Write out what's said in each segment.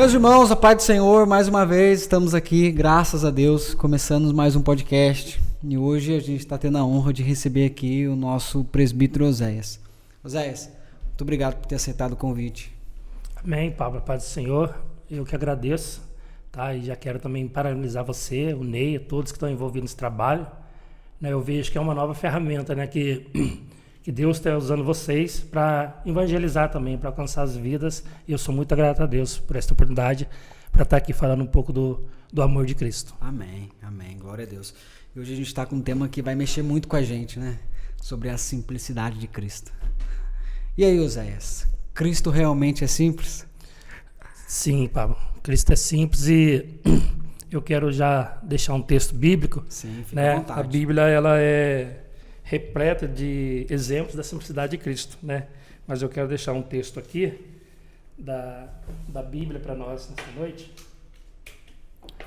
Meus irmãos, a paz do Senhor, mais uma vez estamos aqui, graças a Deus, começando mais um podcast. E hoje a gente está tendo a honra de receber aqui o nosso presbítero Oséias. Oséias, muito obrigado por ter aceitado o convite. Amém, Pablo, a paz do Senhor. Eu que agradeço, tá? E já quero também parabenizar você, o Ney, todos que estão envolvidos nesse trabalho. Né? Eu vejo que é uma nova ferramenta, né? Que Deus está usando vocês para evangelizar também, para alcançar as vidas. E eu sou muito grato a Deus por esta oportunidade para estar aqui falando um pouco do amor de Cristo. Amém, amém, glória a Deus. E hoje a gente está com um tema que vai mexer muito com a gente, né? Sobre a simplicidade de Cristo. E aí, Oséias, Cristo realmente é simples? Sim, Pablo, Cristo é simples e eu quero já deixar um texto bíblico. Sim, fica né? à vontade. A Bíblia, ela é repleta de exemplos da simplicidade de Cristo, né? Mas eu quero deixar um texto aqui da Bíblia para nós nessa noite.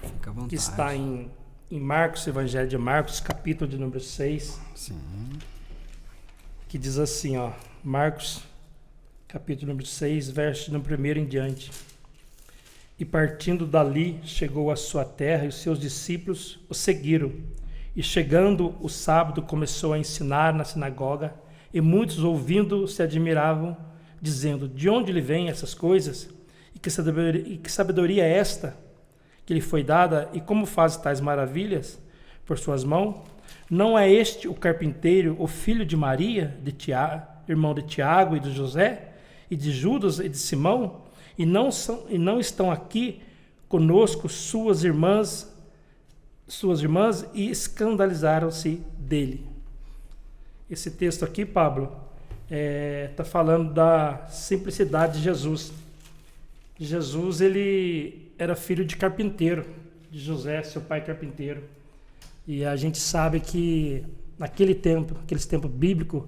Fica à vontade. Que está em Marcos, Evangelho de Marcos, capítulo de número 6. Sim. Que diz assim, ó, Marcos, capítulo número 6, verso no 1 em diante. E partindo dali, chegou à sua terra e os seus discípulos o seguiram. E chegando o sábado, começou a ensinar na sinagoga, e muitos ouvindo se admiravam, dizendo, de onde lhe vêm essas coisas? E que sabedoria é esta que lhe foi dada? E como faz tais maravilhas por suas mãos? Não é este o carpinteiro, o filho de Maria, irmão de Tiago e de José, e de Judas e de Simão? E não estão aqui conosco suas irmãs, e escandalizaram-se dele. Esse texto aqui, Pablo, está falando da simplicidade de Jesus. Jesus, ele era filho de carpinteiro, de José, seu pai carpinteiro. E a gente sabe que naqueles tempos bíblicos,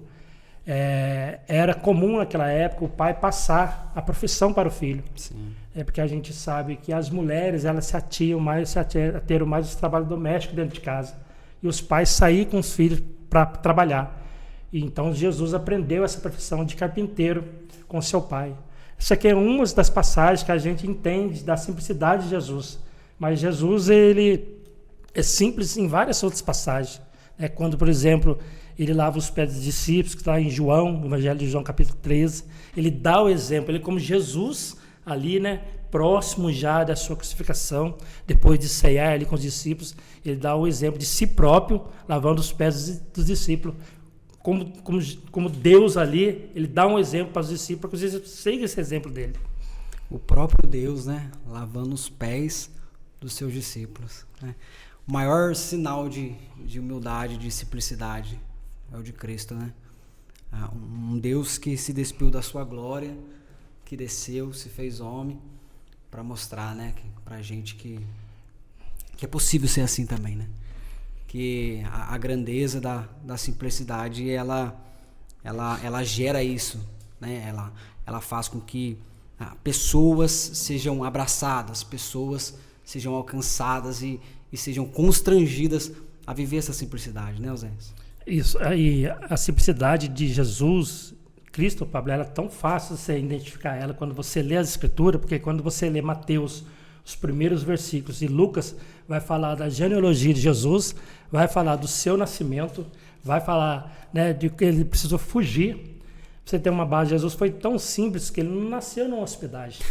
era comum naquela época o pai passar a profissão para o filho. Sim. É porque a gente sabe que as mulheres elas se ateram mais os trabalhos domésticos dentro de casa. E os pais saíam com os filhos para trabalhar. E então Jesus aprendeu essa profissão de carpinteiro com seu pai. Essa aqui é uma das passagens que a gente entende da simplicidade de Jesus. Mas Jesus, ele é simples em várias outras passagens. Quando, por exemplo, ele lava os pés dos discípulos, que está em João, no Evangelho de João, capítulo 13, ele dá o exemplo, ele como Jesus ali, né, próximo já da sua crucificação, depois de ceiar ali com os discípulos, ele dá o exemplo de si próprio, lavando os pés dos discípulos, como Deus ali, ele dá um exemplo para os discípulos, para que os discípulos sigam esse exemplo dele. O próprio Deus, né, lavando os pés dos seus discípulos, né? O maior sinal de humildade, de simplicidade é o de Cristo, né? Um Deus que se despiu da sua glória, que desceu, se fez homem, para mostrar, né, pra gente que é possível ser assim também, né? Que a grandeza da simplicidade, ela gera isso, né? Ela faz com que pessoas sejam abraçadas, pessoas sejam alcançadas e sejam constrangidas a viver essa simplicidade, né, Oséias? Isso, aí a simplicidade de Jesus, Cristo, Pablo, ela é tão fácil você identificar ela quando você lê as Escrituras, porque quando você lê Mateus, os primeiros versículos, e Lucas vai falar da genealogia de Jesus, vai falar do seu nascimento, vai falar, né, de que ele precisou fugir. Pra você ter uma base, Jesus foi tão simples que ele não nasceu numa hospedagem.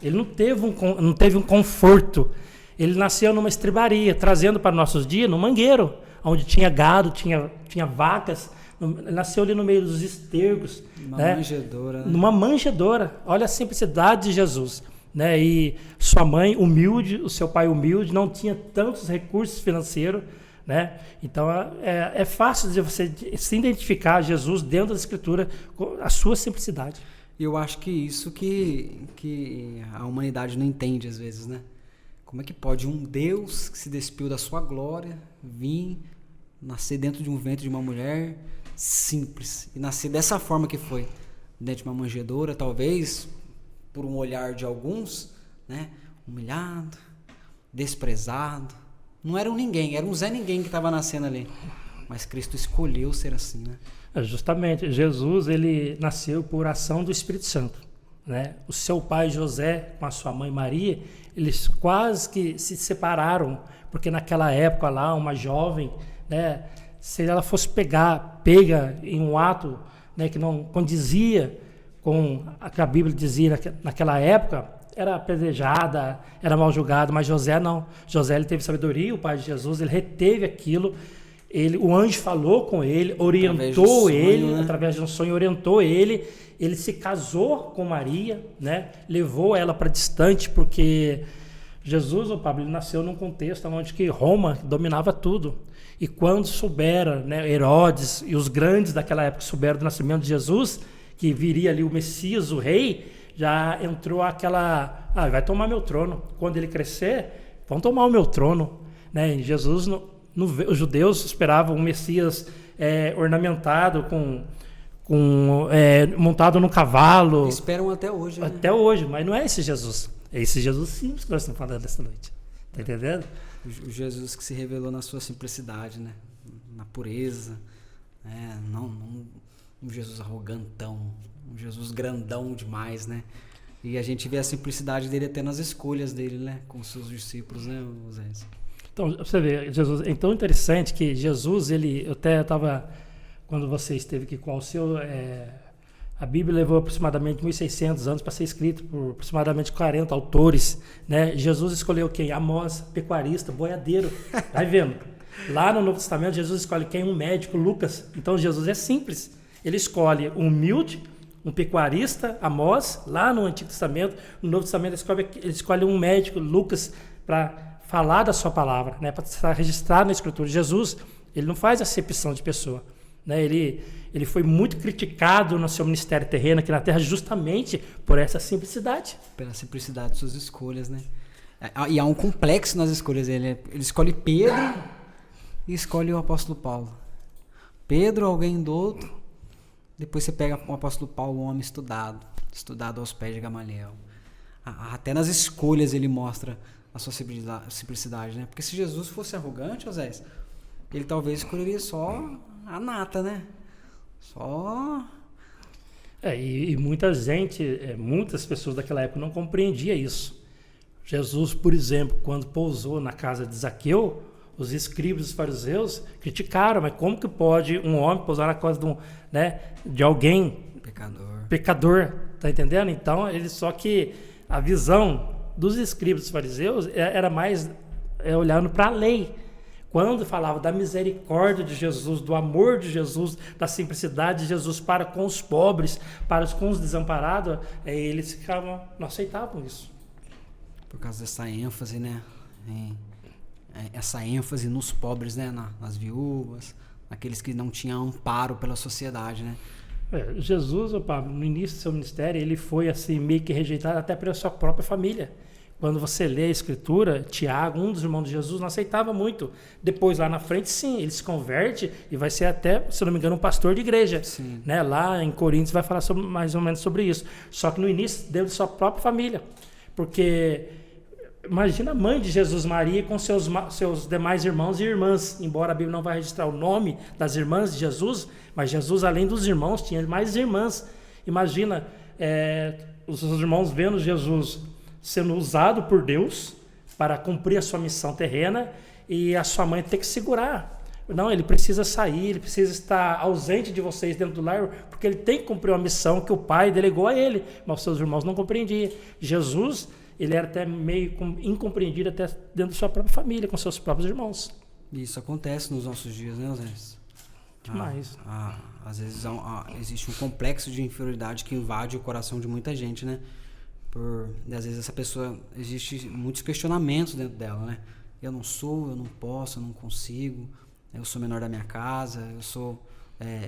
Ele não teve um conforto. Ele nasceu numa estribaria, trazendo para nossos dias, num mangueiro, onde tinha gado, tinha vacas. Ele nasceu ali no meio dos estercos. Manjedoura. Né? Numa manjedoura. Olha a simplicidade de Jesus. Né? E sua mãe humilde, o seu pai humilde, não tinha tantos recursos financeiros. Né? Então é fácil de você se identificar Jesus dentro da Escritura com a sua simplicidade. E eu acho que isso que a humanidade não entende às vezes, né? Como é que pode um Deus que se despiu da sua glória vir nascer dentro de um ventre de uma mulher simples e nascer dessa forma que foi, dentro de uma manjedoura, talvez por um olhar de alguns, né? Humilhado, desprezado. Não era um ninguém, era um Zé Ninguém que estava nascendo ali. Mas Cristo escolheu ser assim, né? Justamente, Jesus, ele nasceu por ação do Espírito Santo. né? O seu pai José com a sua mãe Maria, eles quase que se separaram, porque naquela época lá, uma jovem, né, se ela fosse pega em um ato, né, que não condizia com o que a Bíblia dizia naquela época, era apedrejada, era mal julgada, mas José não. José, ele teve sabedoria, o pai de Jesus, ele reteve aquilo, o anjo falou com ele, orientou ele, através de um sonho, orientou ele se casou com Maria, né, levou ela para distante, porque Jesus, o Pablo, ele nasceu num contexto onde que Roma dominava tudo. E quando souberam, né, Herodes e os grandes daquela época souberam do nascimento de Jesus, que viria ali o Messias, o rei, já entrou aquela, vai tomar meu trono. Quando ele crescer, vão tomar o meu trono. Né? E Jesus, os judeus esperavam um Messias ornamentado, montado num cavalo. Esperam até hoje. Né? Até hoje, mas não é esse Jesus. É esse Jesus simples que nós estamos falando esta noite. Está entendendo? O Jesus que se revelou na sua simplicidade, né? Na pureza. Não um Jesus arrogantão, um Jesus grandão demais, né? E a gente vê a simplicidade dele até nas escolhas dele, né? Com os seus discípulos, né, Zé? Então, você vê, Jesus, é tão interessante que Jesus, eu até estava, quando você esteve aqui com o seu... A Bíblia levou aproximadamente 1.600 anos para ser escrita por aproximadamente 40 autores, né? Jesus escolheu quem? Amós, pecuarista, boiadeiro. Vai vendo. Lá no Novo Testamento, Jesus escolhe quem? Um médico, Lucas. Então, Jesus é simples. Ele escolhe um humilde, um pecuarista, Amós. Lá no Antigo Testamento, no Novo Testamento, ele escolhe um médico, Lucas, para falar da sua palavra, né? Para estar registrado na Escritura. Jesus, ele não faz acepção de pessoa. Né? Ele foi muito criticado no seu ministério terreno aqui na Terra justamente por essa simplicidade. Pela simplicidade de suas escolhas, né? E há um complexo nas escolhas dele. Ele escolhe Pedro e escolhe o apóstolo Paulo. Pedro, alguém do outro. Depois você pega o apóstolo Paulo, um homem estudado aos pés de Gamaliel. Até nas escolhas ele mostra a sua simplicidade, né? Porque se Jesus fosse arrogante, Osés, ele talvez escolheria só a nata, né? Só... E muita gente, muitas pessoas daquela época não compreendiam isso. Jesus, por exemplo, quando pousou na casa de Zaqueu, os escribas e os fariseus criticaram, mas como que pode um homem pousar na casa de alguém pecador, tá entendendo? Então, só que a visão dos escribas e dos fariseus era mais olhando para a lei. Quando falava da misericórdia de Jesus, do amor de Jesus, da simplicidade de Jesus para com os pobres, com os desamparados, eles não aceitavam isso. Por causa dessa ênfase, né? Essa ênfase nos pobres, né? Nas viúvas, naqueles que não tinham amparo pela sociedade, né? Jesus, no início do seu ministério, ele foi assim meio que rejeitado até pela sua própria família. Quando você lê a Escritura, Tiago, um dos irmãos de Jesus, não aceitava muito. Depois, lá na frente, sim, ele se converte e vai ser até, se não me engano, um pastor de igreja. Né? Lá em Coríntios vai falar mais ou menos sobre isso. Só que no início, deu de sua própria família. Porque, imagina a mãe de Jesus, Maria, com seus demais irmãos e irmãs. Embora a Bíblia não vai registrar o nome das irmãs de Jesus, mas Jesus, além dos irmãos, tinha mais irmãs. Imagina os irmãos vendo Jesus sendo usado por Deus para cumprir a sua missão terrena e a sua mãe ter que segurar. Não, ele precisa sair, ele precisa estar ausente de vocês dentro do lar, porque ele tem que cumprir uma missão que o pai delegou a ele, mas os seus irmãos não compreendiam. Jesus, ele era até meio incompreendido até dentro da sua própria família, com seus próprios irmãos. Isso acontece nos nossos dias, né, Zé? Demais. Às vezes existe um complexo de inferioridade que invade o coração de muita gente, né? Às vezes essa pessoa, existe muitos questionamentos dentro dela, né? Eu não sou, eu não posso, eu não consigo, eu sou menor da minha casa, eu sou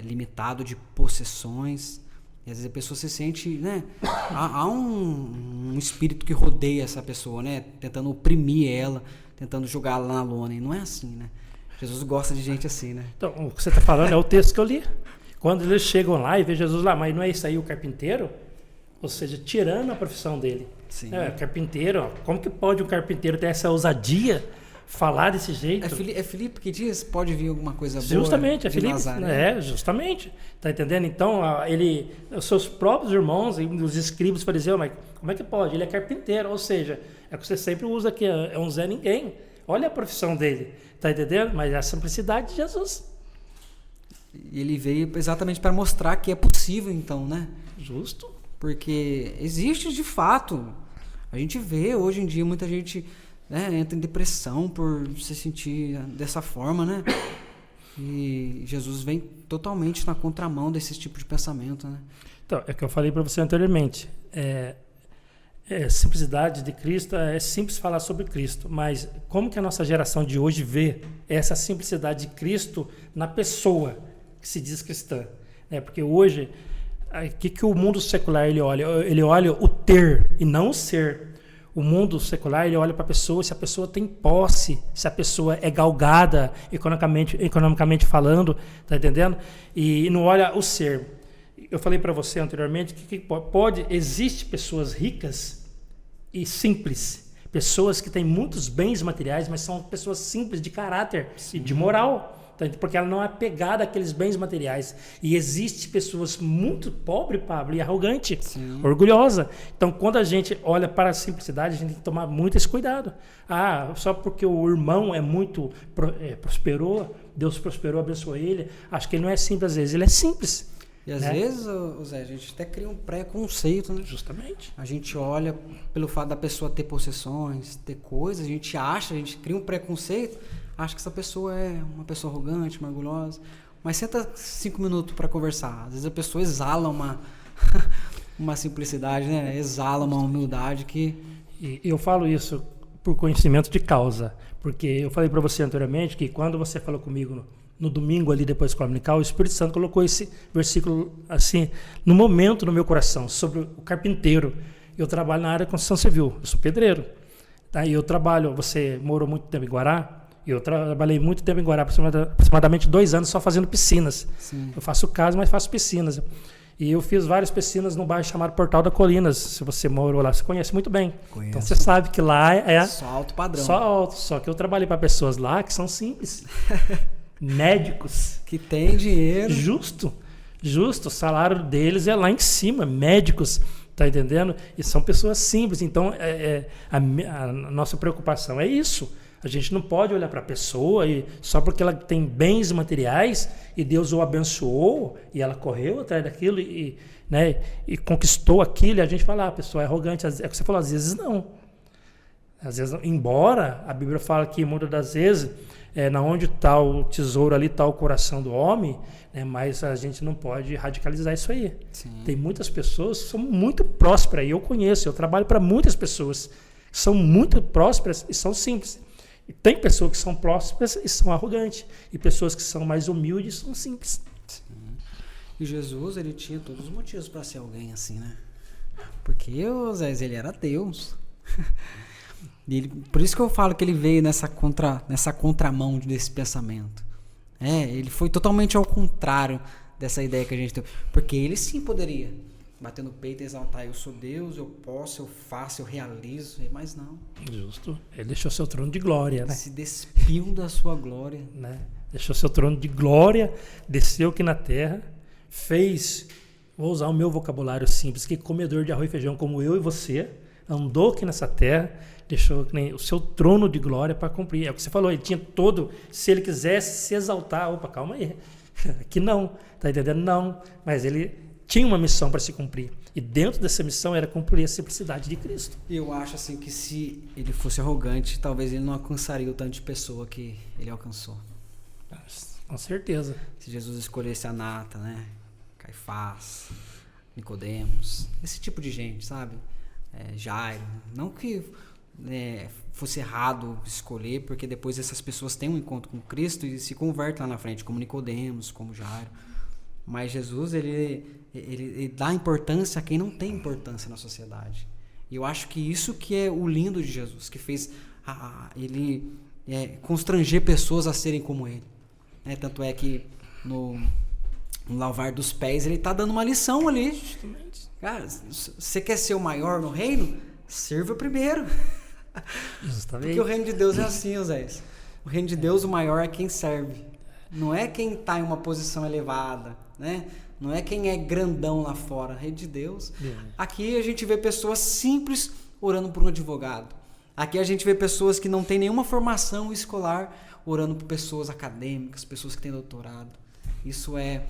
limitado de possessões. E às vezes a pessoa se sente, né? Há um espírito que rodeia essa pessoa, né? Tentando oprimir ela, tentando jogá-la na lona. E não é assim, né? Jesus gosta de gente assim, né? Então, o que você está falando é o texto que eu li. Quando eles chegam lá e vê Jesus lá, mas não é isso aí o carpinteiro? Ou seja, tirando a profissão dele. Sim. Carpinteiro, como que pode um carpinteiro ter essa ousadia falar desse jeito. É Filipe que diz, pode vir alguma coisa boa. Justamente, é de Filipe. Nazaré. Justamente. Tá entendendo? Então, os seus próprios irmãos, os escribas fariseus, mas como é que pode? Ele é carpinteiro, ou seja, é o que você sempre usa aqui, é um Zé Ninguém. Olha a profissão dele, tá entendendo? Mas é a simplicidade de Jesus. E ele veio exatamente para mostrar que é possível, então, né? Justo. Porque existe de fato. A gente vê hoje em dia muita gente, né, entra em depressão por se sentir dessa forma, né? E Jesus vem totalmente na contramão desse tipo de pensamento, né? Então, é o que eu falei para você anteriormente. Simplicidade de Cristo, é simples falar sobre Cristo, mas como que a nossa geração de hoje vê essa simplicidade de Cristo na pessoa que se diz cristã? Porque hoje, o que o mundo secular ele olha? Ele olha o ter e não o ser. O mundo secular ele olha para a pessoa, se a pessoa tem posse, se a pessoa é galgada economicamente falando, tá entendendo? E não olha o ser. Eu falei para você anteriormente que existe pessoas ricas e simples, pessoas que têm muitos bens materiais, mas são pessoas simples de caráter e de moral, porque ela não é apegada àqueles bens materiais. E existe pessoas muito pobres, Pablo, e arrogante, orgulhosa. Então, quando a gente olha para a simplicidade, a gente tem que tomar muito esse cuidado. Só porque o irmão é muito prosperou, Deus prosperou, abençoou ele, acho que ele não é simples às vezes, ele é simples. E às vezes, Zé, a gente até cria um preconceito, né? Justamente. A gente olha pelo fato da pessoa ter possessões, ter coisas, a gente cria um preconceito, acha que essa pessoa é uma pessoa arrogante, orgulhosa. Mas senta 5 minutos para conversar. Às vezes a pessoa exala uma simplicidade, né? Exala uma humildade que... E eu falo isso por conhecimento de causa, porque eu falei para você anteriormente que quando você falou comigo no domingo ali depois da escola dominical, o Espírito Santo colocou esse versículo assim, no momento no meu coração, sobre o carpinteiro. Eu trabalho na área de construção civil, eu sou pedreiro. Tá? E eu trabalho, você morou muito tempo em Guará? Eu trabalhei muito tempo em Guará, aproximadamente 2 anos só fazendo piscinas. Sim. Eu faço casa, mas faço piscinas. E eu fiz várias piscinas no bairro chamado Portal da Colinas. Se você morou lá, você conhece muito bem. Conheço. Então você sabe que lá é só alto padrão. Só alto. Só que eu trabalhei para pessoas lá que são simples. Médicos. Que tem dinheiro. Justo. O salário deles é lá em cima. Médicos. Tá entendendo? E são pessoas simples. Então, a nossa preocupação é isso. A gente não pode olhar para a pessoa e só porque ela tem bens materiais e Deus o abençoou e ela correu atrás daquilo e conquistou aquilo, e a gente fala, a pessoa é arrogante. É o que você falou, às vezes não. Às vezes, embora a Bíblia fala que muitas das vezes, na onde está o tesouro, ali está o coração do homem, né, mas a gente não pode radicalizar isso aí. Sim. Tem muitas pessoas que são muito prósperas, e eu conheço, eu trabalho para muitas pessoas que são muito prósperas e são simples. E tem pessoas que são prósperas e são arrogantes, e pessoas que são mais humildes e são simples. Sim. E Jesus, ele tinha todos os motivos para ser alguém assim, né? Porque Osés, ele era Deus. Por isso que eu falo que ele veio nessa contramão desse pensamento. Ele foi totalmente ao contrário dessa ideia que a gente tem. Porque ele sim poderia bater no peito e exaltar, eu sou Deus, eu posso, eu faço, eu realizo, mas não. Justo. Ele deixou seu trono de glória, né? Se despiu da sua glória. Né? Deixou seu trono de glória, desceu aqui na terra, fez, vou usar o meu vocabulário simples, que comedor de arroz e feijão como eu e você, andou aqui nessa terra, deixou o seu trono de glória para cumprir. É o que você falou, ele tinha todo, se ele quisesse se exaltar, calma aí, aqui não, tá entendendo? Não, mas ele tinha uma missão para se cumprir. E dentro dessa missão era cumprir a simplicidade de Cristo. Eu acho assim que se ele fosse arrogante, talvez ele não alcançaria o tanto de pessoa que ele alcançou. Com certeza. Se Jesus escolhesse a nata, né? Caifás, Nicodemos, esse tipo de gente, sabe? Jairo. Não que fosse errado escolher, porque depois essas pessoas têm um encontro com Cristo e se convertem lá na frente, como Nicodemos, como Jairo. Mas Jesus, ele dá importância a quem não tem importância na sociedade. E eu acho que isso que é o lindo de Jesus, que fez ele constranger pessoas a serem como ele. Tanto é que no lavar dos pés, ele está dando uma lição ali. Justamente. Cara, você quer ser o maior no reino? Sirva primeiro. Justamente. Porque o reino de Deus é assim, Oséias. O reino de Deus, o maior é quem serve. Não é quem está em uma posição elevada, né? Não é quem é grandão lá fora. O reino de Deus. Aqui a gente vê pessoas simples orando por um advogado. Aqui a gente vê pessoas que não têm nenhuma formação escolar orando por pessoas acadêmicas, pessoas que têm doutorado. Isso é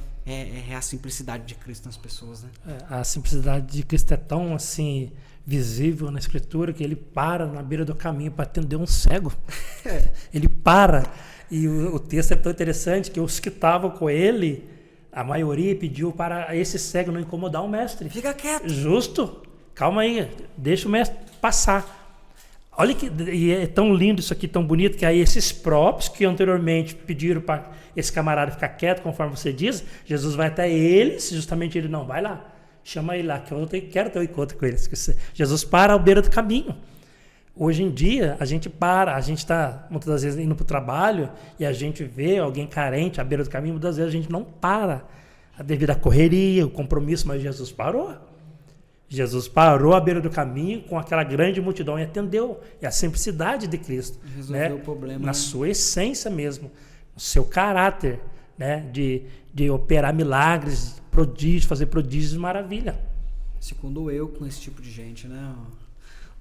a simplicidade de Cristo nas pessoas, né? A simplicidade de Cristo é tão assim visível na Escritura que ele para na beira do caminho para atender um cego. Ele para. E o texto é tão interessante que os que estavam com ele, a maioria pediu para esse cego não incomodar o mestre. Fica quieto. Justo. Calma aí. Deixa o mestre passar. Olha que e é tão lindo isso aqui, tão bonito, que aí esses próprios que anteriormente pediram para esse camarada ficar quieto, conforme você diz, Jesus vai até eles, justamente ele não, vai lá, chama ele lá, que eu quero ter um encontro com eles. Jesus para à beira do caminho. Hoje em dia, a gente está muitas das vezes indo para o trabalho e a gente vê alguém carente à beira do caminho, muitas vezes a gente não para, devido à correria, o compromisso, mas Jesus parou. Jesus parou à beira do caminho com aquela grande multidão e atendeu. É a simplicidade de Cristo. Resolveu né? o problema. Na sua essência mesmo, no seu caráter, né? de operar milagres, prodígios, fazer prodígios, maravilha. Se condoeu com esse tipo de gente, né?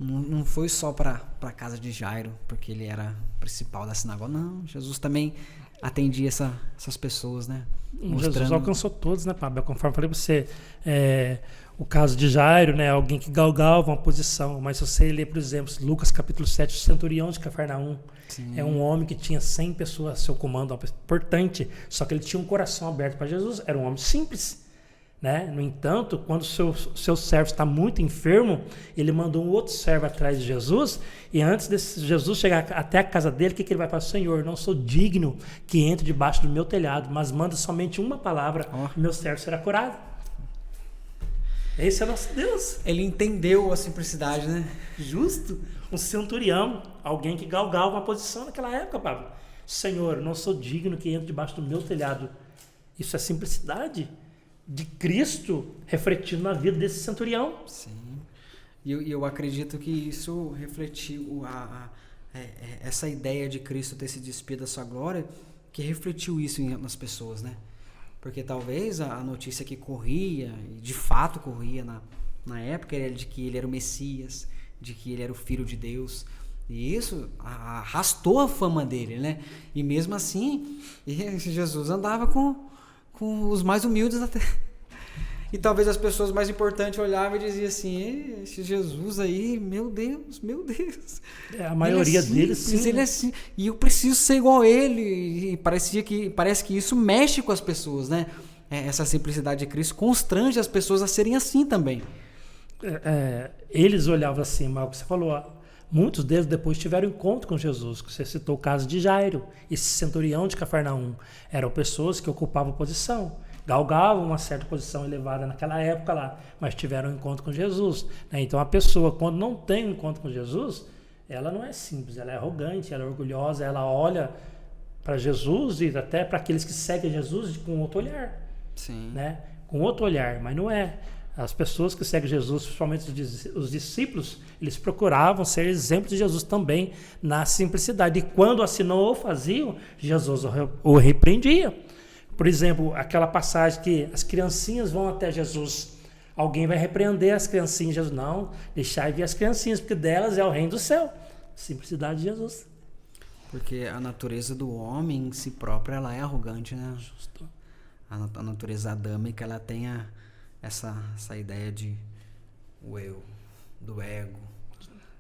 Não foi só para a casa de Jairo, porque ele era o principal da sinagoga. Não, Jesus também atendia essas pessoas, né? Jesus alcançou todos, né, Pablo? Conforme eu falei para você, o caso de Jairo, né, alguém que galgava uma posição, mas se você ler, por exemplo, Lucas capítulo 7, o centurião de Cafarnaum, é um homem que tinha 100 pessoas a seu comando, importante, só que ele tinha um coração aberto para Jesus, era um homem simples, né? No entanto, quando o seu servo está muito enfermo, ele mandou um outro servo atrás de Jesus, e antes de Jesus chegar até a casa dele, o que ele vai falar? Senhor, não sou digno que entre debaixo do meu telhado, mas manda somente uma palavra, e meu servo será curado. Esse é nosso Deus. Ele entendeu a simplicidade, né? Justo. Um centurião, alguém que galgava uma posição naquela época, Pablo. Senhor, não sou digno que entre debaixo do meu telhado. Isso é simplicidade de Cristo refletindo na vida desse centurião. Sim. E eu acredito que isso refletiu essa ideia de Cristo ter se despido da sua glória, que refletiu isso nas pessoas, né? Porque talvez a notícia que corria, e de fato corria na época, era de que ele era o Messias, de que ele era o Filho de Deus. E isso arrastou a fama dele, né? E mesmo assim, Jesus andava com os mais humildes da terra. E talvez as pessoas mais importantes olhavam e diziam assim, esse Jesus aí, meu Deus. A maioria deles, sim. Ele é assim, e eu preciso ser igual a ele. E parece que isso mexe com as pessoas, né? Essa simplicidade de Cristo constrange as pessoas a serem assim também. Eles olhavam assim, mas o que você falou, muitos deles depois tiveram encontro com Jesus, que você citou o caso de Jairo, esse centurião de Cafarnaum. Eram pessoas que ocupavam posição, galgavam uma certa posição elevada naquela época lá, mas tiveram um encontro com Jesus, né? Então a pessoa, quando não tem um encontro com Jesus, ela não é simples, ela é arrogante, ela é orgulhosa, ela olha para Jesus e até para aqueles que seguem Jesus com outro olhar. Sim. Né? Com outro olhar, mas não é. As pessoas que seguem Jesus, principalmente os discípulos, eles procuravam ser exemplos de Jesus também na simplicidade. E quando assim não o faziam, Jesus o repreendia. Por exemplo, aquela passagem que as criancinhas vão até Jesus. Alguém vai repreender as criancinhas. Jesus, não, deixai vir as criancinhas, porque delas é o reino do céu. Simplicidade de Jesus. Porque a natureza do homem em si própria, ela é arrogante, né? Justo. A natureza adâmica, ela tem essa ideia de do ego,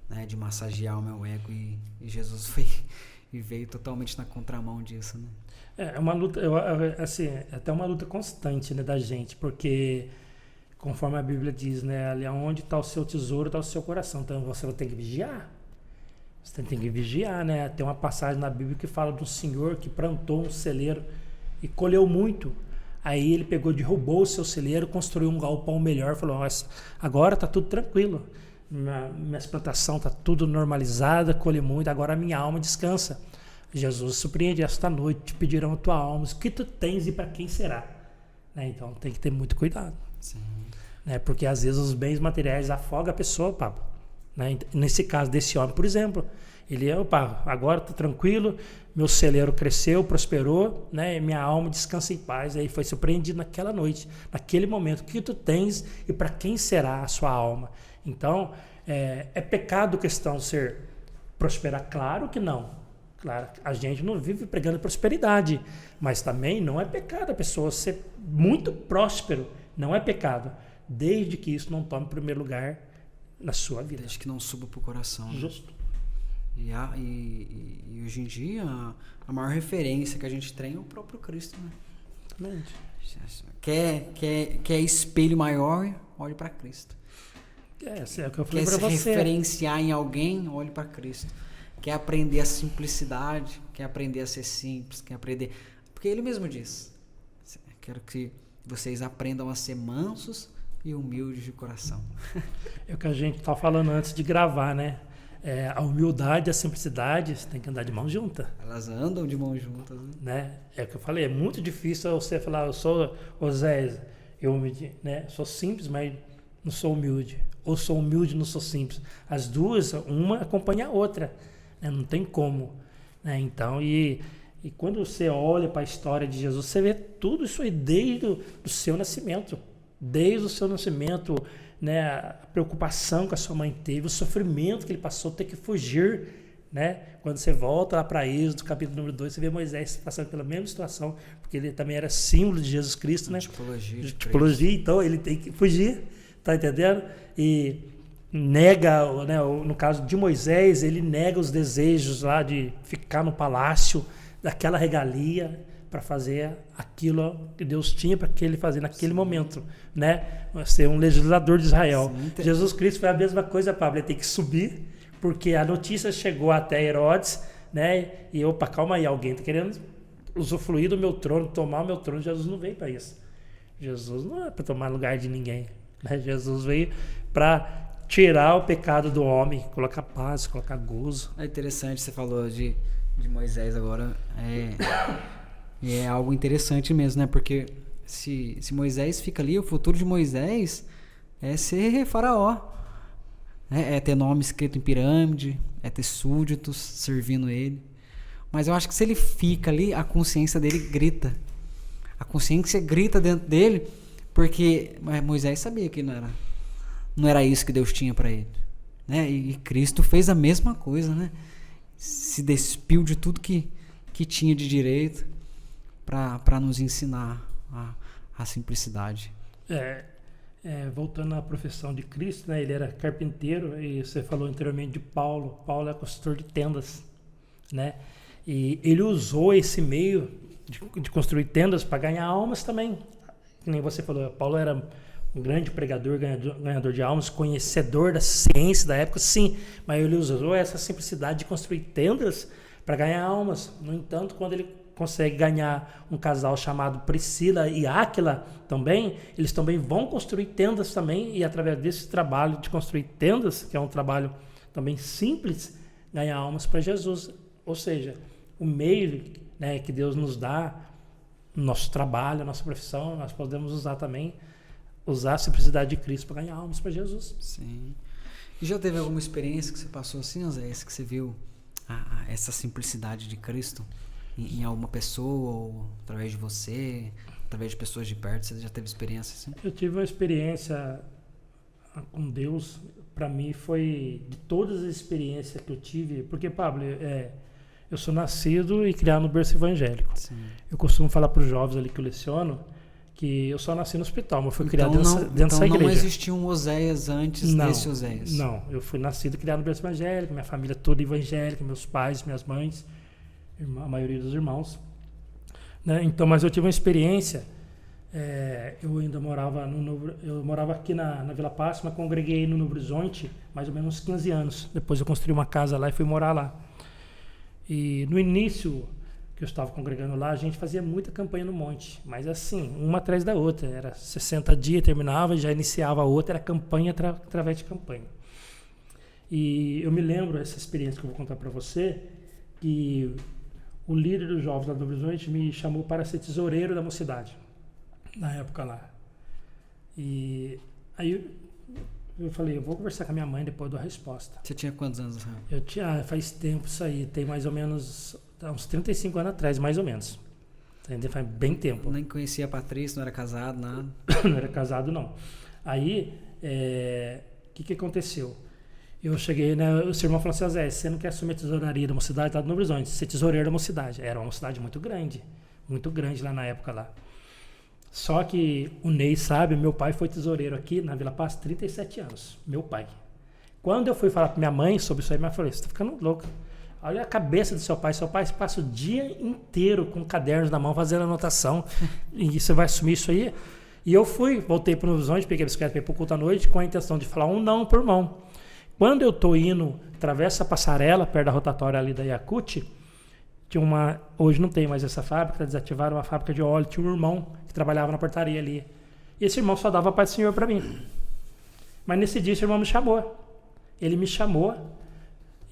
né? De massagear o meu ego, e Jesus veio totalmente na contramão disso, né? É uma luta, assim, é até uma luta constante, né, da gente, porque conforme a Bíblia diz, né, ali onde está o seu tesouro, está o seu coração. Então você tem que vigiar. Você tem que vigiar, né? Tem uma passagem na Bíblia que fala de um senhor que plantou um celeiro e colheu muito. Aí ele pegou, derrubou o seu celeiro, construiu um galpão melhor, falou, nossa, agora está tudo tranquilo. Minha plantação está tudo normalizada, colhi muito, agora a minha alma descansa. Jesus surpreende, esta noite te pedirão a tua alma, o que tu tens e para quem será. Né? Então tem que ter muito cuidado. Sim. Né? Porque às vezes os bens materiais afogam a pessoa, Pablo. né? Nesse caso desse homem, por exemplo, ele, opa, agora estou tranquilo, meu celeiro cresceu, prosperou, né? Minha alma descansa em paz. Aí foi surpreendido naquela noite, naquele momento. O que tu tens e para quem será a sua alma? Então, é pecado questão de prosperar? Claro que não. Claro, a gente não vive pregando prosperidade, mas também não é pecado a pessoa ser muito próspero. Não é pecado, desde que isso não tome primeiro lugar na sua vida. Desde que não suba pro coração. Né? Justo. E hoje em dia, a maior referência que a gente tem é o próprio Cristo, né? Exatamente. Quer espelho maior, olhe para Cristo. É o que eu falei Quer para se você. referenciar em alguém, olhe para Cristo. Quer aprender a simplicidade, quer aprender a ser simples, quer aprender... Porque ele mesmo diz, quero que vocês aprendam a ser mansos e humildes de coração. É o que a gente estava falando antes de gravar, né? A humildade e a simplicidade tem que andar de mão junta. Elas andam de mão juntas, né? É o que eu falei, é muito difícil você falar, eu sou Oséias, né? Sou simples, mas não sou humilde. Ou sou humilde e não sou simples. As duas, uma acompanha a outra. Né? Não tem como. Né? Então, e quando você olha para a história de Jesus, você vê tudo isso aí desde o seu nascimento. Desde o seu nascimento, né? A preocupação que a sua mãe teve, o sofrimento que ele passou, ter que fugir. Né? Quando você volta lá para Êxodo, capítulo número 2, você vê Moisés passando pela mesma situação, porque ele também era símbolo de Jesus Cristo, né? Tipologia, então ele tem que fugir, tá entendendo? E nega, né, no caso de Moisés, ele nega os desejos lá de ficar no palácio, daquela regalia, para fazer aquilo que Deus tinha para que ele fazer naquele momento, né? Ser um legislador de Israel. Sim, Jesus Cristo foi a mesma coisa, Pablo, ele tem que subir, porque a notícia chegou até Herodes, né? E opa, calma aí, alguém está querendo usufruir do meu trono, tomar o meu trono. Jesus não veio para isso. Jesus não é para tomar lugar de ninguém, né? Jesus veio para tirar o pecado do homem, colocar paz, colocar gozo. É interessante, você falou de Moisés agora. É algo interessante mesmo, né? Porque se Moisés fica ali, o futuro de Moisés é ser faraó. É ter nome escrito em pirâmide, é ter súditos servindo ele. Mas eu acho que se ele fica ali, a consciência dele grita. A consciência grita dentro dele, porque Moisés sabia que não era isso que Deus tinha para ele. Né? E Cristo fez a mesma coisa, né? Se despiu de tudo que tinha de direito para nos ensinar a simplicidade. Voltando à profissão de Cristo, né? Ele era carpinteiro, e você falou anteriormente de Paulo. Paulo é construtor de tendas, né? E ele usou esse meio de construir tendas para ganhar almas também. Que nem você falou, Paulo era um grande pregador, ganhador de almas, conhecedor da ciência da época, sim, mas ele usou essa simplicidade de construir tendas para ganhar almas. No entanto, quando ele consegue ganhar um casal chamado Priscila e Áquila também, eles também vão construir tendas também, e através desse trabalho de construir tendas, que é um trabalho também simples, ganhar almas para Jesus. Ou seja, o meio, né, que Deus nos dá, nosso trabalho, nossa profissão, nós podemos usar também, usar a simplicidade de Cristo para ganhar almas para Jesus. Sim. E já teve alguma experiência que você passou assim, Zé, que você viu essa simplicidade de Cristo em alguma pessoa, ou através de você, através de pessoas de perto? Você já teve experiência assim? Eu tive uma experiência com Deus, para mim foi de todas as experiências que eu tive, porque, Pablo, eu sou nascido e criado no berço evangélico. Sim. Eu costumo falar para os jovens ali que eu leciono que eu só nasci no hospital, mas fui criado dentro dessa igreja. Então não existia um Oséias antes desse Oséias? Não, eu fui nascido e criado no berço evangélico, minha família toda evangélica, meus pais, minhas mães, a maioria dos irmãos. Né? Então, mas eu tive uma experiência, eu ainda morava eu morava aqui na Vila Paz, mas congreguei no Novo Horizonte mais ou menos uns 15 anos. Depois eu construí uma casa lá e fui morar lá. E no início que eu estava congregando lá, a gente fazia muita campanha no monte, mas assim, uma atrás da outra, era 60 dias, terminava, já iniciava a outra, era campanha através de campanha. E eu me lembro essa experiência que eu vou contar para você, que o líder dos jovens lá do Novo Horizonte me chamou para ser tesoureiro da mocidade, na época lá. E aí Eu falei, eu vou conversar com a minha mãe, depois eu dou a resposta. Você tinha quantos anos, Rafael? Eu tinha, faz tempo isso aí, tem mais ou menos, uns 35 anos atrás, mais ou menos. Entendeu? Faz bem tempo. Nem conhecia a Patrícia, não era casado, nada. Não era casado, não. Aí, o que aconteceu? Eu cheguei, né? O seu irmão falou assim, Zé, você não quer assumir a tesouraria da mocidade? Tá no Novo Horizonte, ser tesoureiro da mocidade. Era uma mocidade muito grande lá na época lá. Só que o Ney sabe, meu pai foi tesoureiro aqui na Vila Paz 37 anos. Meu pai. Quando eu fui falar pra minha mãe sobre isso aí, minha mãe falou, você tá ficando louco. Olha a cabeça do seu pai passa o dia inteiro com cadernos na mão fazendo anotação e você vai assumir isso aí? E eu voltei para o Novo Horizonte, peguei a bicicleta para ir pro culto à noite com a intenção de falar um não por mão. Quando eu tô indo, atravessa a passarela, perto da rotatória ali da Yakult, tinha hoje não tem mais essa fábrica, desativaram uma fábrica de óleo, tinha um irmão que trabalhava na portaria ali. E esse irmão só dava a paz do Senhor para mim. Mas nesse dia esse irmão me chamou. Ele me chamou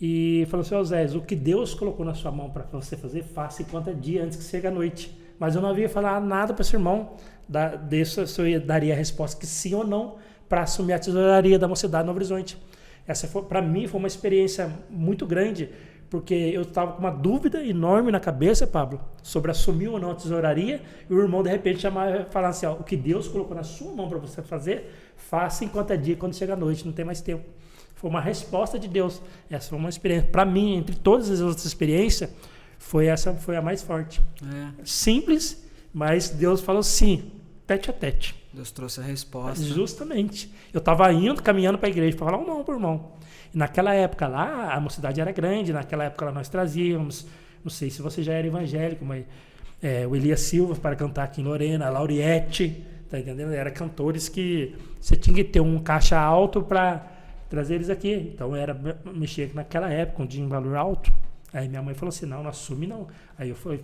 e falou assim, Zé, o que Deus colocou na sua mão para você fazer, faça enquanto é dia, antes que chegue a noite. Mas eu não havia falado nada para esse irmão, se eu daria a resposta que sim ou não, para assumir a tesouraria da mocidade no Novo Horizonte. Essa para mim foi uma experiência muito grande, porque eu estava com uma dúvida enorme na cabeça, Pablo, sobre assumir ou não a tesouraria, e o irmão de repente chamava e falava assim, o que Deus colocou na sua mão para você fazer, faça enquanto é dia, quando chega a noite, não tem mais tempo. Foi uma resposta de Deus. Essa foi uma experiência. Para mim, entre todas as outras experiências, essa foi a mais forte. Simples, mas Deus falou sim, tete a tete. Deus trouxe a resposta. Justamente. Eu estava caminhando para a igreja para falar um não por irmão. E naquela época lá, a mocidade era grande. Naquela época lá nós trazíamos, não sei se você já era evangélico, mas o Elias Silva para cantar aqui em Lorena, a Lauriette, tá entendendo? Eram cantores que você tinha que ter um caixa alto para trazer eles aqui. Então mexer naquela época, de um valor alto. Aí minha mãe falou assim, não assume não. Aí eu fui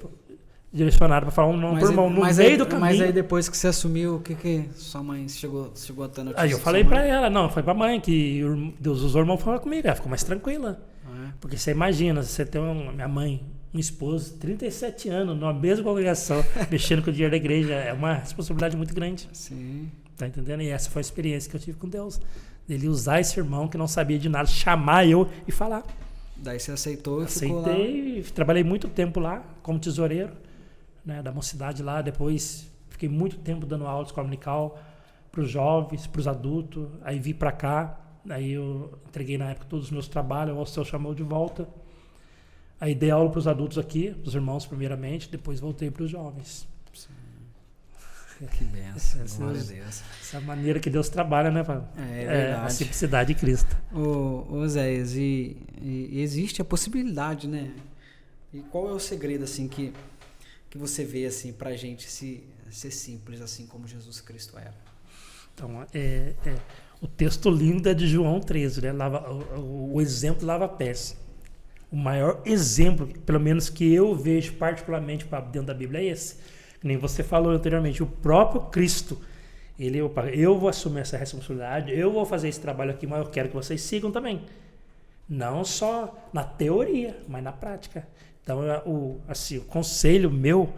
direcionado para falar um não por irmão, no meio do caminho. Mas aí depois que você assumiu, o que sua mãe chegou a ter notícia? Aí eu falei para ela, foi para a mãe, que Deus usou o irmão para falar comigo. Ela ficou mais tranquila. Porque você imagina, você tem minha mãe, um esposo, 37 anos, numa mesma congregação, mexendo com o dinheiro da igreja, é uma responsabilidade muito grande. Sim. Tá entendendo? E essa foi a experiência que eu tive com Deus. Ele usar esse irmão que não sabia de nada, chamar eu e falar. Daí você aceitou e ficou lá. Aceitei, trabalhei muito tempo lá como tesoureiro, né, da mocidade lá. Depois fiquei muito tempo dando aula de escola dominical para os jovens, para os adultos. Aí vim para cá, aí eu entreguei na época todos os meus trabalhos, o senhor chamou de volta. Aí dei aula para os adultos aqui, para os irmãos primeiramente, depois voltei para os jovens. Que benção, glória a Deus. Essa maneira que Deus trabalha, né, Paulo? É verdade. A simplicidade de Cristo. Ô Zéias, e existe a possibilidade, né? E qual é o segredo, assim, que você vê, assim, pra gente ser simples, assim como Jesus Cristo era? Então, o texto lindo é de João 13, né? O exemplo lava pés. O maior exemplo, pelo menos que eu vejo particularmente dentro da Bíblia, é esse. Nem você falou anteriormente, o próprio Cristo, eu vou assumir essa responsabilidade, eu vou fazer esse trabalho aqui, mas eu quero que vocês sigam também. Não só na teoria, mas na prática. Então, o conselho meu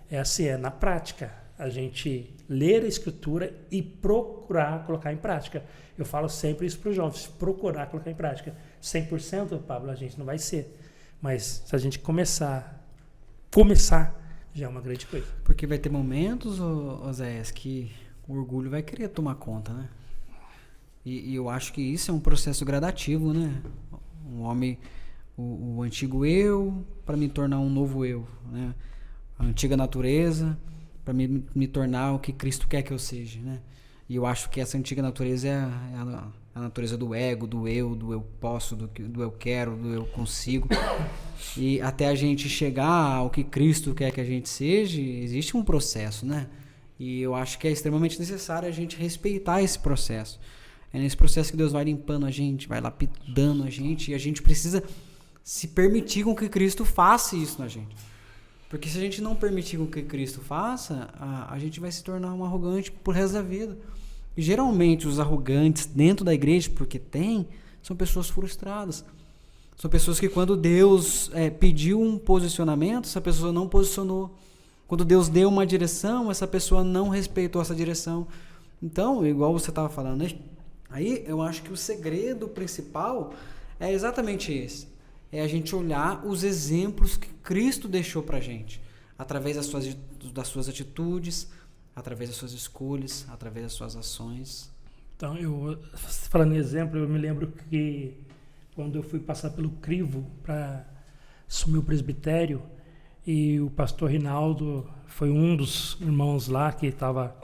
é na prática. A gente ler a Escritura e procurar colocar em prática. Eu falo sempre isso para os jovens, procurar colocar em prática. 100%, Pablo, a gente não vai ser. Mas se a gente começar já é uma grande coisa. Porque vai ter momentos, Zéias, que o orgulho vai querer tomar conta, né? E eu acho que isso é um processo gradativo, né? Um homem, o antigo eu, para me tornar um novo eu, né? A antiga natureza, para me tornar o que Cristo quer que eu seja, né? E eu acho que essa antiga natureza é a natureza do ego, do eu posso, do eu quero, do eu consigo. E até a gente chegar ao que Cristo quer que a gente seja, existe um processo, né? E eu acho que é extremamente necessário a gente respeitar esse processo. É nesse processo que Deus vai limpando a gente, vai lapidando a gente, e a gente precisa se permitir com que Cristo faça isso na gente. Porque se a gente não permitir com que Cristo faça, a gente vai se tornar um arrogante pro resto da vida. E geralmente os arrogantes dentro da igreja, porque são pessoas frustradas. São pessoas que quando Deus pediu um posicionamento, essa pessoa não posicionou. Quando Deus deu uma direção, essa pessoa não respeitou essa direção. Então, igual você estava falando, né? Aí eu acho que o segredo principal é exatamente esse. É a gente olhar os exemplos que Cristo deixou pra gente. Através das suas atitudes, através das suas escolhas, através das suas ações. Então, falando em exemplo, eu me lembro que quando eu fui passar pelo crivo para assumir o presbitério, e o pastor Rinaldo foi um dos irmãos lá que estava,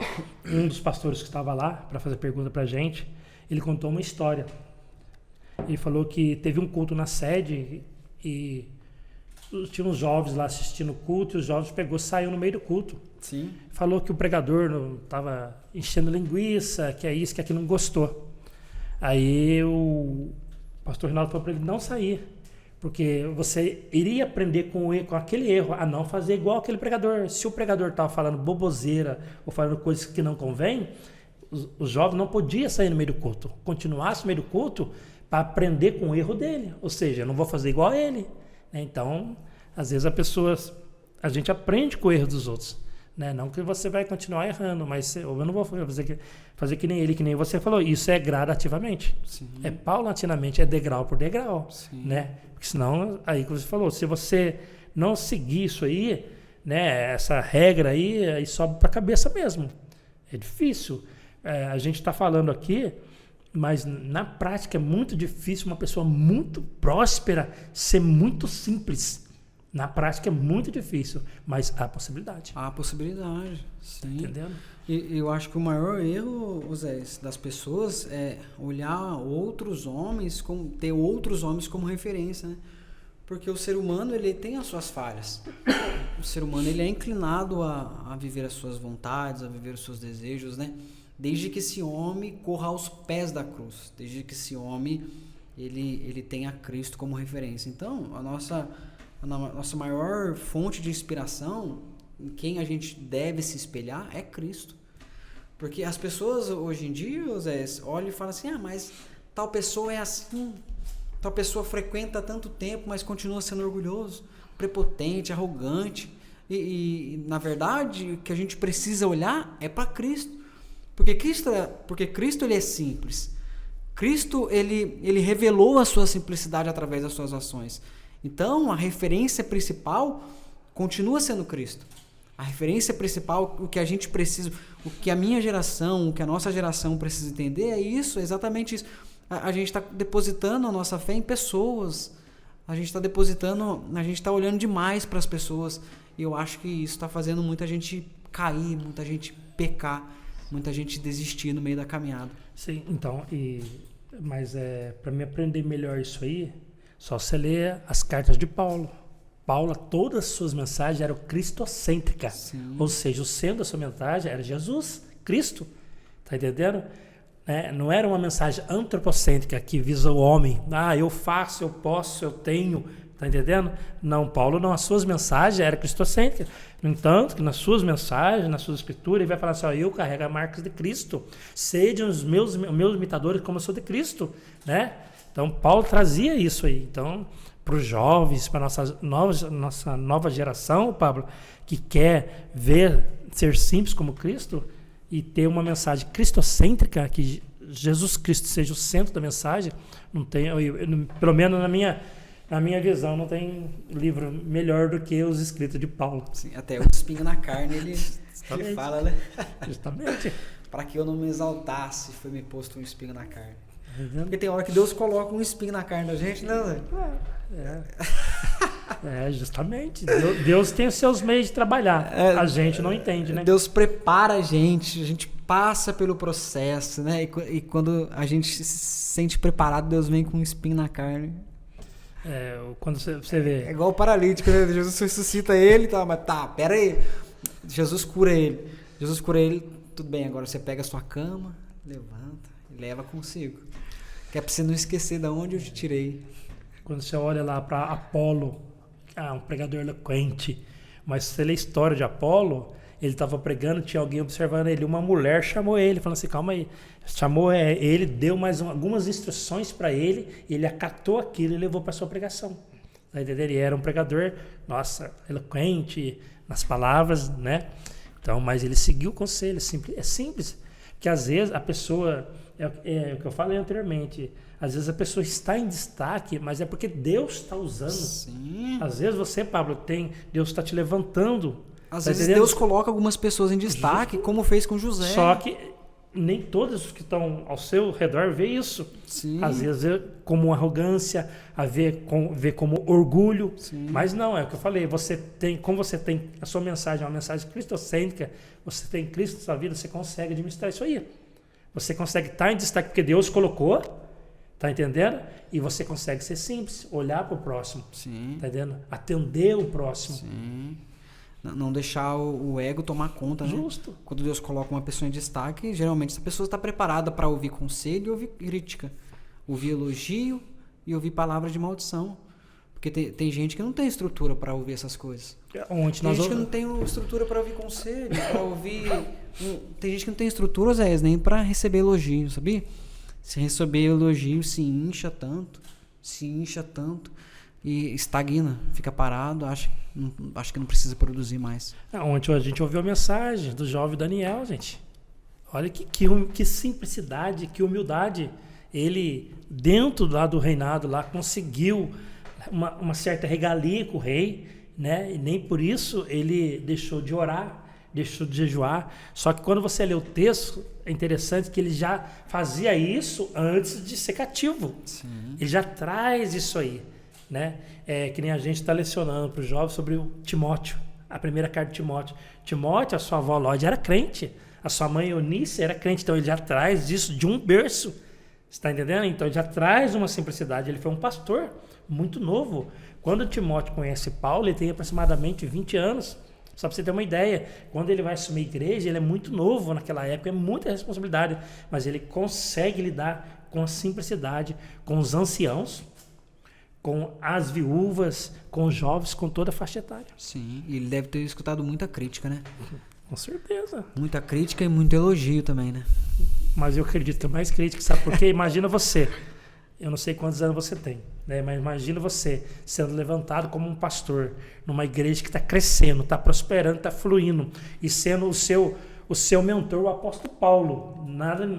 um dos pastores que estava lá para fazer pergunta para a gente. Ele contou uma história. Ele falou que teve um culto na sede e tinha uns jovens lá assistindo o culto, e os jovens saiu no meio do culto. Sim. Falou que o pregador não estava enchendo linguiça, que é isso, que aquilo, não gostou. Aí o pastor Rinaldo falou para ele não sair, porque você iria aprender com aquele erro, a não fazer igual aquele pregador. Se o pregador estava falando boboseira ou falando coisas que não convém, os jovens não podiam sair no meio do culto, continuasse no meio do culto para aprender com o erro dele. Ou seja, eu não vou fazer igual a ele. Então, às vezes a gente aprende com o erro dos outros. Né? Não que você vai continuar errando, mas eu não vou fazer que nem ele, que nem você falou. Isso é gradativamente. Sim. É paulatinamente, é degrau por degrau. Sim. Né? Porque senão, aí que você falou, se você não seguir isso aí, né, essa regra aí sobe para a cabeça mesmo. É difícil. A gente está falando aqui, mas na prática é muito difícil uma pessoa muito próspera ser muito simples. Na prática é muito difícil, mas há possibilidade. Há possibilidade, sim. Entendendo? E eu acho que o maior erro, Zé, das pessoas é olhar outros homens, ter outros homens como referência, né? Porque o ser humano, ele tem as suas falhas. O ser humano, ele é inclinado a viver as suas vontades, a viver os seus desejos, né? Desde que esse homem corra aos pés da cruz, desde que esse homem ele tenha Cristo como referência. Então, a nossa maior fonte de inspiração, em quem a gente deve se espelhar, é Cristo. Porque as pessoas hoje em dia, Zé, olham e falam assim, mas tal pessoa é assim, tal pessoa frequenta há tanto tempo, mas continua sendo orgulhoso, prepotente, arrogante. E na verdade, o que a gente precisa olhar é para Cristo. Porque Cristo ele é simples. Cristo ele revelou a sua simplicidade através das suas ações. Então, a referência principal continua sendo Cristo. A referência principal, o que a gente precisa, o que a minha geração, o que a nossa geração precisa entender é isso, é exatamente isso. A gente está depositando a nossa fé em pessoas. A gente está olhando demais para as pessoas. E eu acho que isso está fazendo muita gente cair, muita gente pecar, muita gente desistir no meio da caminhada. Sim, então, mas para me aprender melhor isso aí, só você ler as cartas de Paulo. Paulo, todas as suas mensagens eram cristocêntricas. Sim. Ou seja, o centro da sua mensagem era Jesus, Cristo. Tá entendendo? Não era uma mensagem antropocêntrica que visa o homem. Eu faço, eu posso, eu tenho. Tá entendendo? Não, Paulo não. As suas mensagens eram cristocêntricas. No entanto, que nas suas mensagens, nas suas escrituras, ele vai falar assim, eu carrego a marca de Cristo. Sejam os meus imitadores como eu sou de Cristo. Né? Então, Paulo trazia isso aí. Então, para os jovens, para a nossa nova geração, Pablo, que quer ser simples como Cristo e ter uma mensagem cristocêntrica, que Jesus Cristo seja o centro da mensagem, não tem, pelo menos na minha visão, não tem livro melhor do que os escritos de Paulo. Sim, até o espinho na carne, ele fala, né? Justamente. Para que eu não me exaltasse, foi me posto um espinho na carne. Porque tem hora que Deus coloca um espinho na carne da gente, né? Justamente. Deus tem os seus meios de trabalhar. A gente não entende, né? Deus prepara a gente passa pelo processo, né? E quando a gente se sente preparado, Deus vem com um espinho na carne. Quando você vê. É igual o paralítico, né? Jesus ressuscita ele, pera aí. Jesus cura ele, tudo bem, agora você pega a sua cama, levanta e leva consigo. Que é pra você não esquecer de onde eu te tirei. Quando você olha lá para Apolo, um pregador eloquente, mas se você lê a história de Apolo, ele estava pregando, tinha alguém observando ele, uma mulher chamou ele, falando assim, calma aí, chamou ele, deu mais algumas instruções para ele, ele acatou aquilo e levou para sua pregação. Ele era um pregador, eloquente nas palavras, né? Então, mas ele seguiu o conselho, é simples, que às vezes a pessoa É o que eu falei anteriormente. Às vezes a pessoa está em destaque, mas é porque Deus está usando. Sim. Às vezes você, Pablo, Deus está te levantando. Às Tá vezes entendendo? Deus coloca algumas pessoas em destaque, como fez com José. Só que nem todos que estão ao seu redor vê isso. Sim. Às vezes vê como arrogância, vê como orgulho. Sim. Mas não, é o que eu falei. Como você tem a sua mensagem, é uma mensagem cristocêntrica, você tem Cristo na sua vida, você consegue administrar isso aí. Você consegue estar em destaque porque Deus colocou, tá entendendo? E você consegue ser simples, olhar para o próximo, Sim. tá entendendo? Atender o próximo. Sim. Não deixar o ego tomar conta, né? Justo. Quando Deus coloca uma pessoa em destaque, geralmente essa pessoa está preparada para ouvir conselho e ouvir crítica, ouvir elogio e ouvir palavras de maldição. Porque tem gente que não tem estrutura para ouvir essas coisas. Ontem Tem gente que não tem estrutura para ouvir conselho, para ouvir... Tem gente que não tem estrutura, Zé, nem para receber elogio, sabia? Se receber elogio, se incha tanto e estagna, fica parado, acho que não precisa produzir mais. Ontem a gente ouviu a mensagem do jovem Daniel, gente. Olha que simplicidade, que humildade. Ele, dentro lá do reinado, lá conseguiu uma certa regalia com o rei, né? E nem por isso ele deixou de orar, deixou de jejuar. Só que quando você lê o texto, é interessante que ele já fazia isso antes de ser cativo. Sim. Ele já traz isso aí, né? Que nem a gente está lecionando para os jovens sobre o Timóteo, a primeira carta de Timóteo. Timóteo, a sua avó Lódia era crente, a sua mãe Eunice era crente, então ele já traz isso de um berço. Você está entendendo? Então ele já traz uma simplicidade. Ele foi um pastor muito novo. Quando Timóteo conhece Paulo, ele tem aproximadamente 20 anos. Só para você ter uma ideia, quando ele vai assumir a igreja, ele é muito novo naquela época, é muita responsabilidade, mas ele consegue lidar com a simplicidade, com os anciãos, com as viúvas, com os jovens, com toda a faixa etária. Sim, e ele deve ter escutado muita crítica, né? Com certeza. Muita crítica e muito elogio também, né? Mas eu acredito que é mais crítica, sabe por quê? Imagina você, eu não sei quantos anos você tem, né? Mas imagina você sendo levantado como um pastor numa igreja que está crescendo, está prosperando, está fluindo, e sendo o seu mentor, o apóstolo Paulo.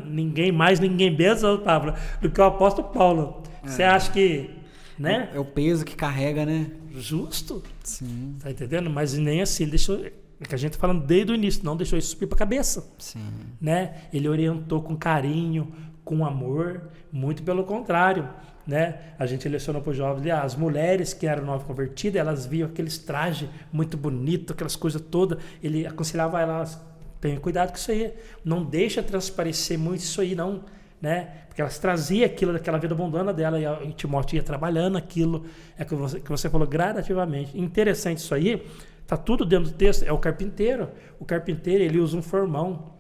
Ninguém mais, ninguém menos, Pablo, do que o apóstolo Paulo. Você acha que, né? É o peso que carrega, né? Justo. Sim. Tá entendendo? Mas nem assim, ele deixou... É que a gente tá falando desde o início, não deixou isso subir para a cabeça. Sim. Né? Ele orientou com carinho, com amor, muito pelo contrário. Né? A gente lecionou para os jovens, as mulheres que eram novas convertidas, elas viam aqueles trajes muito bonitos, aquelas coisas todas. Ele aconselhava elas, tenham cuidado com isso aí. Não deixa transparecer muito isso aí, não. Né? Porque elas traziam aquilo daquela vida mundana dela e Timóteo ia trabalhando aquilo. É que você falou gradativamente. Interessante isso aí. Está tudo dentro do texto, é o carpinteiro. O carpinteiro, ele usa um formão,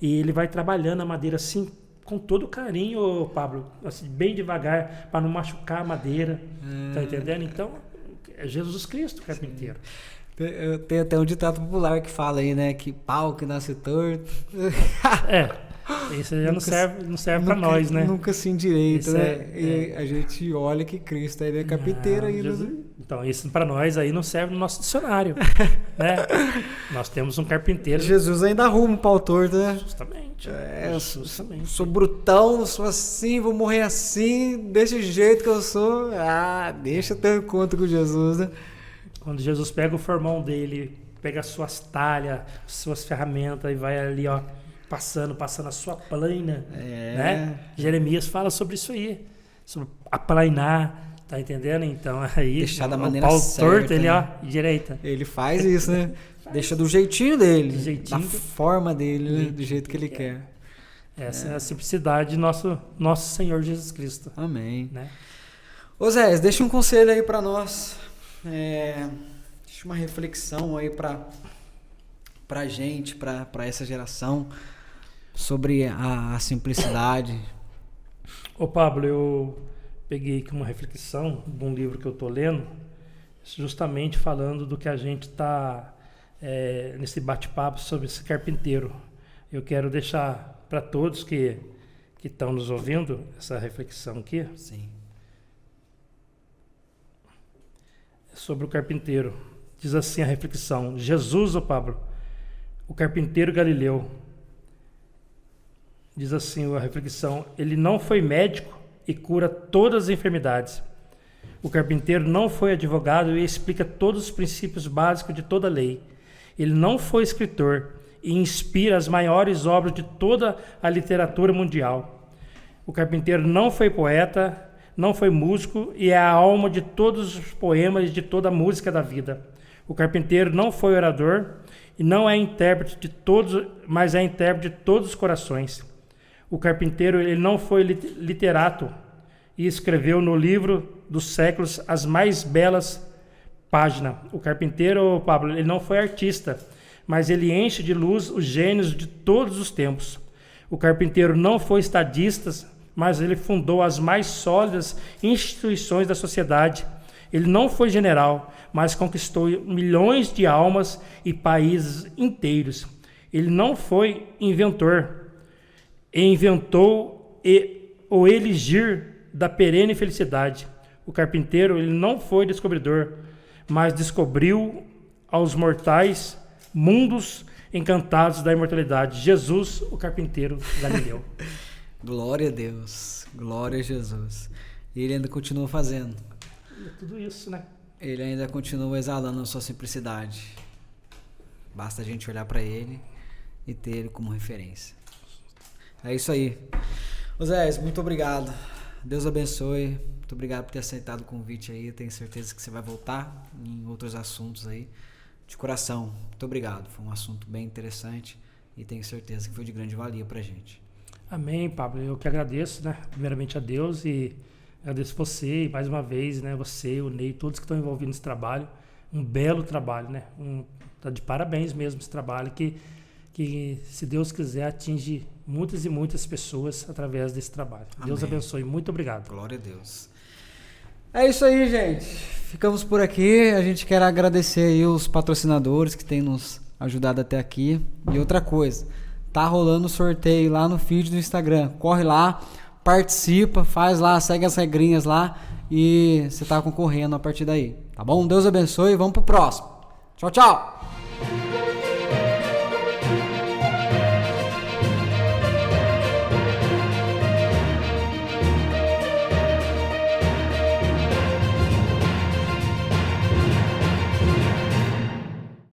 e ele vai trabalhando a madeira assim, com todo carinho, Pablo, assim, bem devagar, para não machucar a madeira. Tá entendendo? Então, é Jesus Cristo, carpinteiro. Tem até um ditado popular que fala aí, né? Que pau que nasce torto. Isso já não serve para nós, né? Nunca se endireita, né? E a gente olha que Cristo aí é carpinteiro ainda. Né? Então, isso para nós aí não serve no nosso dicionário. Né? Nós temos um carpinteiro. Jesus ainda arruma um pau torto, né? Justamente. Justamente. Sou brutão, sou assim, vou morrer assim, desse jeito que eu sou. Deixa eu ter um encontro com Jesus, né? Quando Jesus pega o formão dele, pega as suas talhas, suas ferramentas e vai ali, ó, passando a sua plaina, né? Jeremias fala sobre isso aí, sobre aplainar, tá entendendo? Então aí deixar da maneira pau certa, torto, ele ó, direita. Ele faz isso, né? Deixa do jeitinho dele, da da forma dele, né? Do jeito que ele quer. Essa é a simplicidade de nosso Senhor Jesus Cristo. Amém. Né? Ô Zé, deixa um conselho aí para nós, deixa uma reflexão aí pra gente, pra essa geração, sobre a simplicidade. Ô Pablo, eu peguei aqui uma reflexão de um livro que eu estou lendo, justamente falando do que a gente está nesse bate-papo sobre esse carpinteiro. Eu quero deixar para todos que estão nos ouvindo essa reflexão aqui. Sim. Sobre o carpinteiro. Diz assim a reflexão: Jesus, ô Pablo, o carpinteiro galileu, Diz assim a reflexão: ele não foi médico e cura todas as enfermidades. O carpinteiro não foi advogado e explica todos os princípios básicos de toda a lei. Ele não foi escritor e inspira as maiores obras de toda a literatura mundial. O carpinteiro não foi poeta, não foi músico e é a alma de todos os poemas e de toda a música da vida. O carpinteiro não foi orador e não é intérprete de todos, mas é intérprete de todos os corações. O carpinteiro ele não foi literato e escreveu no livro dos séculos as mais belas páginas. O carpinteiro, Pablo, ele não foi artista, mas ele enche de luz os gênios de todos os tempos. O carpinteiro não foi estadista, mas ele fundou as mais sólidas instituições da sociedade. Ele não foi general, mas conquistou milhões de almas e países inteiros. Ele não foi inventor, e inventou o eligir da perene felicidade. O carpinteiro ele não foi descobridor, mas descobriu aos mortais mundos encantados da imortalidade. Jesus, o carpinteiro Galileu. Glória a Deus, glória a Jesus. E ele ainda continua fazendo. É tudo isso, né? Ele ainda continua exalando a sua simplicidade. Basta a gente olhar para ele e ter ele como referência. É isso aí. Osés, muito obrigado. Deus abençoe. Muito obrigado por ter aceitado o convite aí. Tenho certeza que você vai voltar em outros assuntos aí. De coração, muito obrigado. Foi um assunto bem interessante e tenho certeza que foi de grande valia pra gente. Amém, Pablo. Eu que agradeço, né? Primeiramente a Deus e agradeço você e mais uma vez, né? Você, o Ney, todos que estão envolvidos nesse trabalho. Um belo trabalho, né? Tá de parabéns mesmo esse trabalho que, se Deus quiser, atinge muitas e muitas pessoas através desse trabalho. Amém. Deus abençoe. Muito obrigado. Glória a Deus. É isso aí, gente. Ficamos por aqui. A gente quer agradecer aí os patrocinadores que têm nos ajudado até aqui. E outra coisa, tá rolando sorteio lá no feed do Instagram. Corre lá, participa, faz lá, segue as regrinhas lá e você tá concorrendo a partir daí. Tá bom? Deus abençoe e vamos pro próximo. Tchau, tchau.